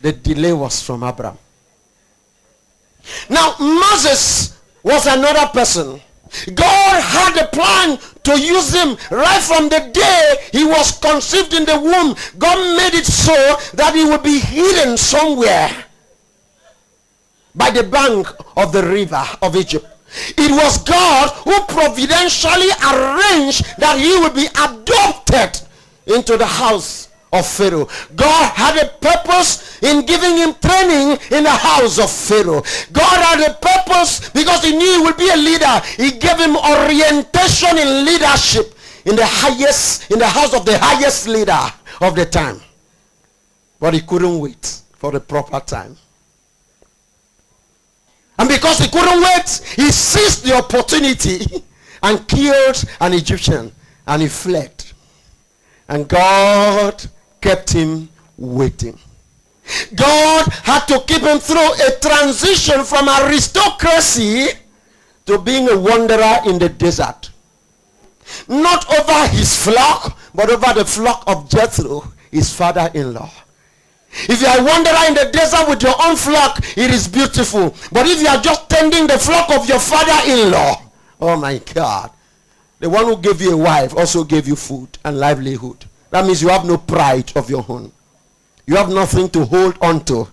The delay was from Abraham. Now, Moses was another person. God had a plan to use him right from the day he was conceived in the womb. God made it so that he would be hidden somewhere by the bank of the river of Egypt. It was God who providentially arranged that he would be adopted into the house of Pharaoh. God had a purpose in giving him training in the house of Pharaoh. God had a purpose because he knew he would be a leader. He gave him orientation in leadership in the house of the highest leader of the time. But he couldn't wait for the proper time. And because he couldn't wait, he seized the opportunity and killed an Egyptian, and he fled. And God kept him waiting. God had to keep him through a transition from aristocracy to being a wanderer in the desert. Not over his flock, but over the flock of Jethro, his father-in-law. If you are a wanderer in the desert with your own flock, it is beautiful. But if you are just tending the flock of your father-in-law, oh my God, the one who gave you a wife also gave you food and livelihood. That means you have no pride of your own. You have nothing to hold on to.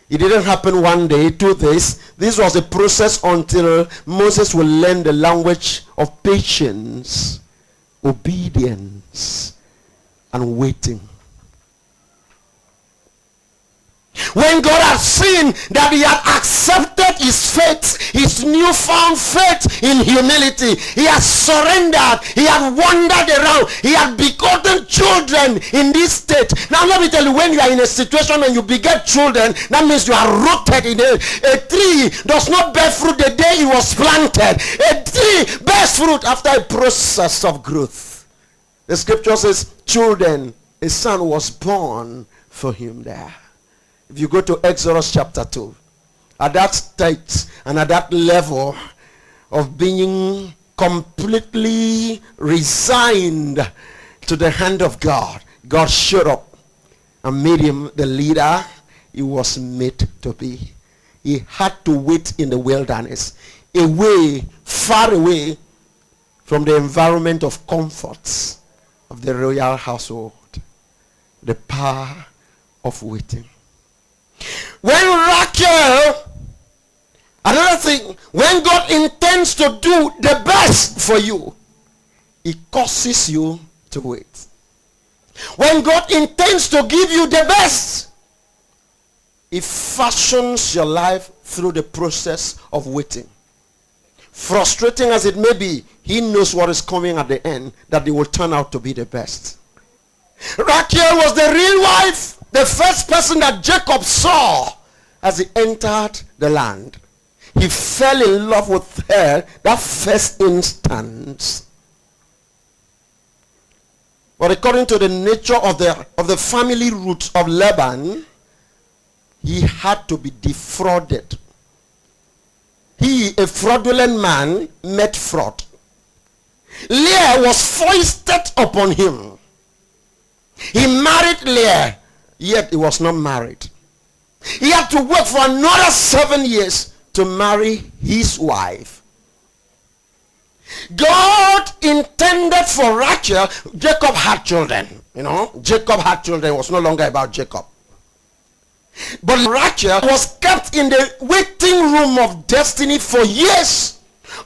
It didn't happen one day, 2 days. This was a process until Moses will learn the language of patience, obedience, and waiting. When God had seen that he had accepted his faith, his newfound faith in humility, he had surrendered, he had wandered around, he had begotten children in this state. Now let me tell you, when you are in a situation and you beget children, that means you are rooted in it. A tree does not bear fruit the day it was planted. A tree bears fruit after a process of growth. The scripture says, children, a son was born for him there. If you go to Exodus chapter 2, at that stage and at that level of being completely resigned to the hand of God, God showed up and made him the leader he was made to be. He had to wait in the wilderness, away, far away from the environment of comforts of the royal household. The power of waiting. When Rachel, another thing, when God intends to do the best for you, he causes you to wait. When God intends to give you the best, he fashions your life through the process of waiting. Frustrating as it may be, he knows what is coming at the end, that it will turn out to be the best. Rachel was the real wife, the first person that Jacob saw as he entered the land. He fell in love with her that first instance. But according to the nature of the family roots of Laban, he had to be defrauded. He, a fraudulent man, met fraud. Leah was foisted upon him. He married Leah, yet he was not married. He had to work for another 7 years to marry his wife. God intended for Rachel. Jacob had children. Jacob had children. It was no longer about Jacob. But Rachel was kept in the waiting room of destiny for years,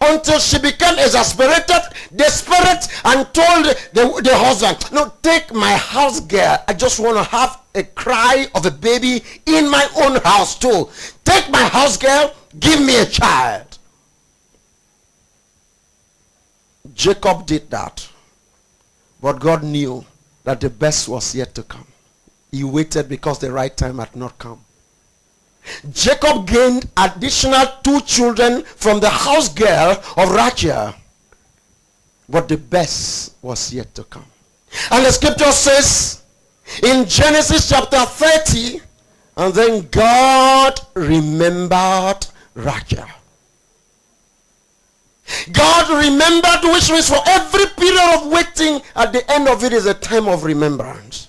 until she became exasperated, desperate, and told the husband, no, take my house girl. I just want to have a cry of a baby in my own house too. Take my house girl, give me a child. Jacob did that. But God knew that the best was yet to come. He waited because the right time had not come. Jacob gained additional 2 children from the house girl of Rachel. But the best was yet to come. And the scripture says in Genesis chapter 30, and then God remembered Rachel. God remembered, which means for every period of waiting, at the end of it is a time of remembrance.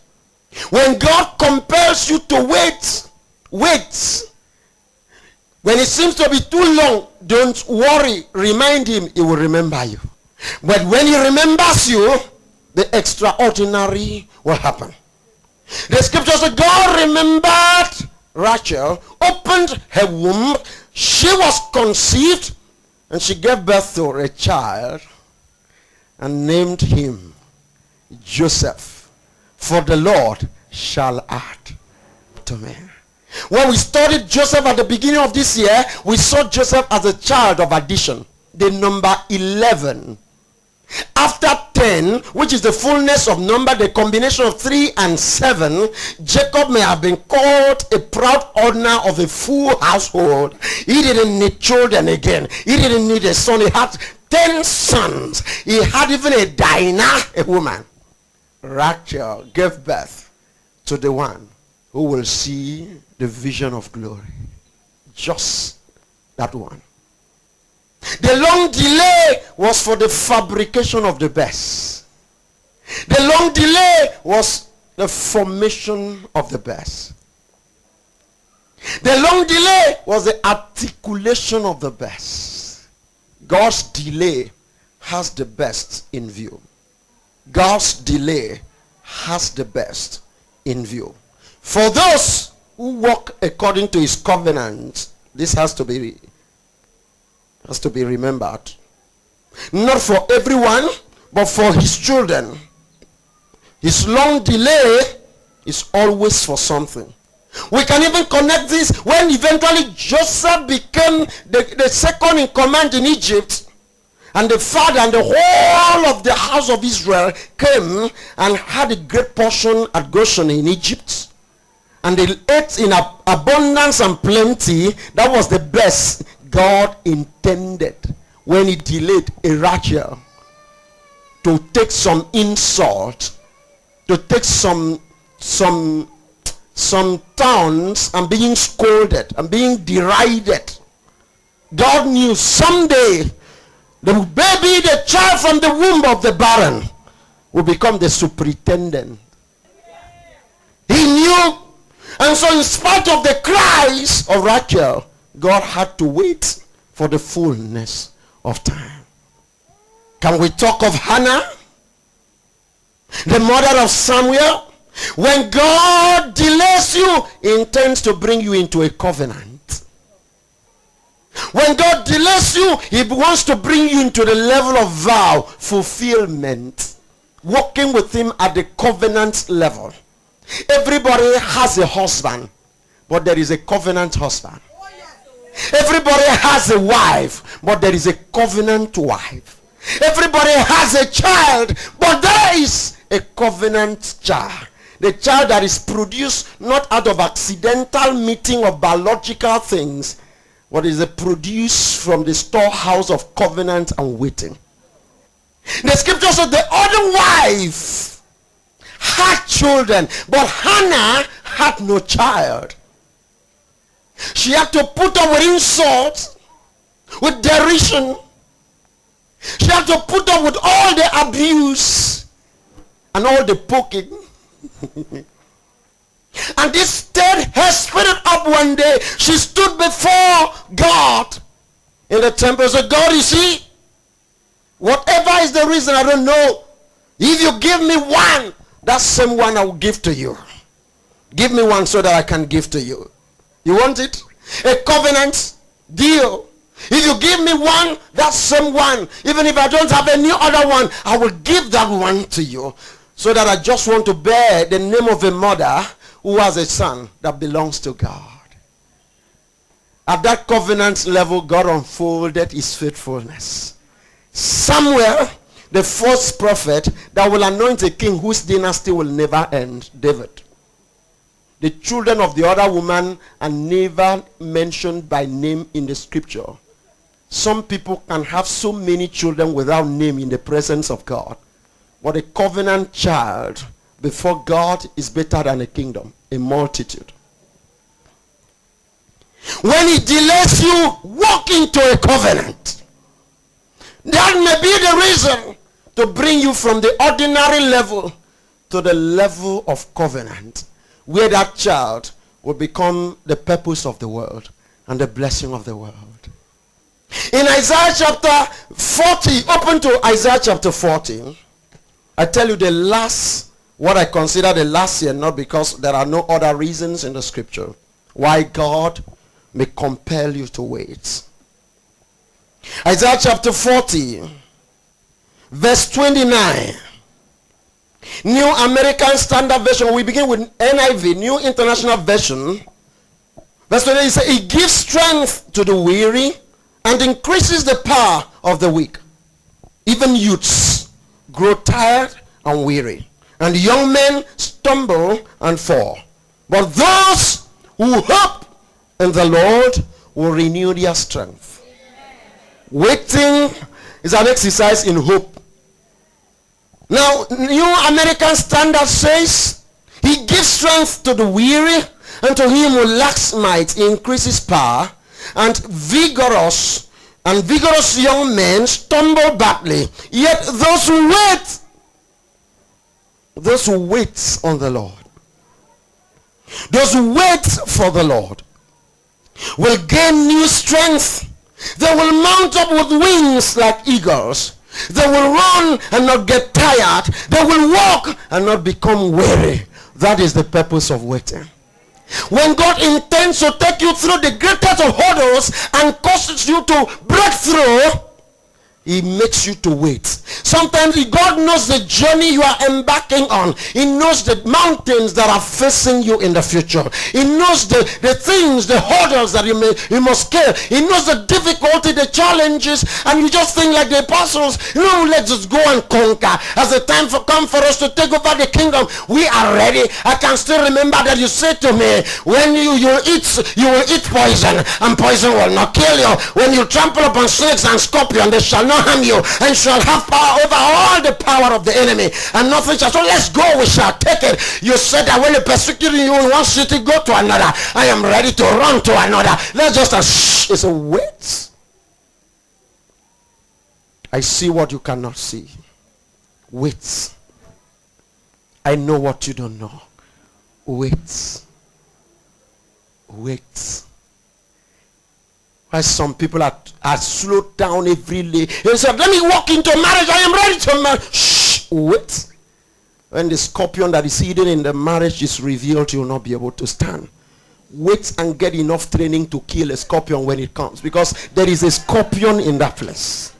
When God compels you to wait, wait. When it seems to be too long, don't worry. Remind him, he will remember you. But when he remembers you, the extraordinary will happen. The scripture says God remembered Rachel, opened her womb, she was conceived, and she gave birth to a child and named him Joseph. For the Lord shall add to me. When we studied Joseph at the beginning of this year, we saw Joseph as a child of addition, the number 11. After 10, which is the fullness of number, the combination of 3 and 7, Jacob may have been called a proud owner of a full household. He didn't need children again. He didn't need a son. He had 10 sons. He had even a Dinah, a woman. Rachel gave birth to the one who will see the vision of glory. Just that one. The long delay was for the fabrication of the best. The long delay was the formation of the best. The long delay was the articulation of the best. God's delay has the best in view. God's delay has the best in view. For those who walk according to his covenant, this has to be remembered. Not for everyone, but for his children. His long delay is always for something. We can even connect this when eventually Joseph became the second in command in Egypt, and the father and the whole of the house of Israel came and had a great portion at Goshen in Egypt. And they ate in abundance and plenty. That was the best God intended when he delayed a Rachel to take some insult, to take some towns and being scolded and being derided. God knew someday the baby, the child from the womb of the barren, will become the superintendent. He knew. And so in spite of the cries of Rachel, God had to wait for the fullness of time. Can we talk of Hannah, the mother of Samuel? When God delays you, he intends to bring you into a covenant. When God delays you, he wants to bring you into the level of vow fulfillment, walking with him at the covenant level. Everybody has a husband, but there is a covenant husband. Everybody has a wife, but there is a covenant wife. Everybody has a child, but there is a covenant child. The child that is produced not out of accidental meeting of biological things, but is produced from the storehouse of covenant and waiting. The scripture says the other wife had children, but Hannah had no child. She had to put up with insults, with derision. She had to put up with all the abuse and all the poking. And this stirred her spirit up one day. She stood before God in the temple and said, God, you see, whatever is the reason, I don't know. If you give me one, that same one I will give to you. Give me one so that I can give to you. You want it? A covenant deal. If you give me one, that same one, even if I don't have any other one, I will give that one to you. So that I just want to bear the name of a mother who has a son that belongs to God. At that covenant level, God unfolded his faithfulness. Samuel, the first prophet that will anoint a king whose dynasty will never end, David. The children of the other woman are never mentioned by name in the scripture. Some people can have so many children without name in the presence of God. But a covenant child before God is better than a kingdom, a multitude. When he delays you, walk into a covenant. That may be the reason to bring you from the ordinary level to the level of covenant, where that child will become the purpose of the world and the blessing of the world. In Isaiah chapter 40, open to Isaiah chapter 40. I tell you what I consider the last year, not because there are no other reasons in the scripture why God may compel you to wait. Isaiah chapter 40, verse 29. New American Standard Version. We begin with NIV, New International Version. Verse 29, it says, He gives strength to the weary and increases the power of the weak. Even youths grow tired and weary, and young men stumble and fall. But those who hope in the Lord will renew their strength. Waiting is an exercise in hope. Now, New American Standard says, He gives strength to the weary, and to him who lacks might, He increases power, and vigorous young men stumble badly. Yet those who wait on the Lord, those who wait for the Lord, will gain new strength. They will mount up with wings like eagles. They will run and not get tired. They will walk and not become weary. That is the purpose of waiting. When God intends to take you through the greatest of hurdles and causes you to break through, He makes you to wait. Sometimes God knows the journey you are embarking on. He knows the mountains that are facing you in the future. He knows the things, the hurdles that you must scale. He knows the difficulty, the challenges, and you just think like the apostles, let's just go and conquer. As the time come for us to take over the kingdom, we are ready. I can still remember that you said to me, when you will eat poison, and poison will not kill you. When you trample upon snakes and scorpions, they shall not harm you, and shall have power over all the power of the enemy, and nothing shall. So let's go, we shall take it. You said that when they persecute you in one city, go to another. I am ready to run to another. Let's just it's a wait. I see what you cannot see. Wait. I know what you don't know. Wait. Why some people are slowed down every day. They said, let me walk into marriage. I am ready to marry. Shh, wait. When the scorpion that is hidden in the marriage is revealed, you will not be able to stand. Wait and get enough training to kill a scorpion when it comes, because there is a scorpion in that place.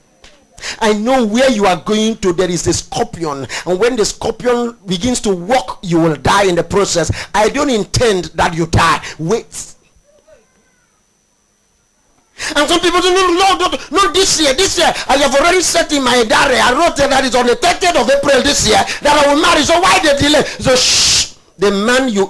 I know where you are going to, there is a scorpion, and when the scorpion begins to walk, you will die in the process. I don't intend that you die. Wait. And some people say, no, this year, I have already set in my diary. I wrote that it's on the 30th of April this year that I will marry. So why the delay? So shh, the man you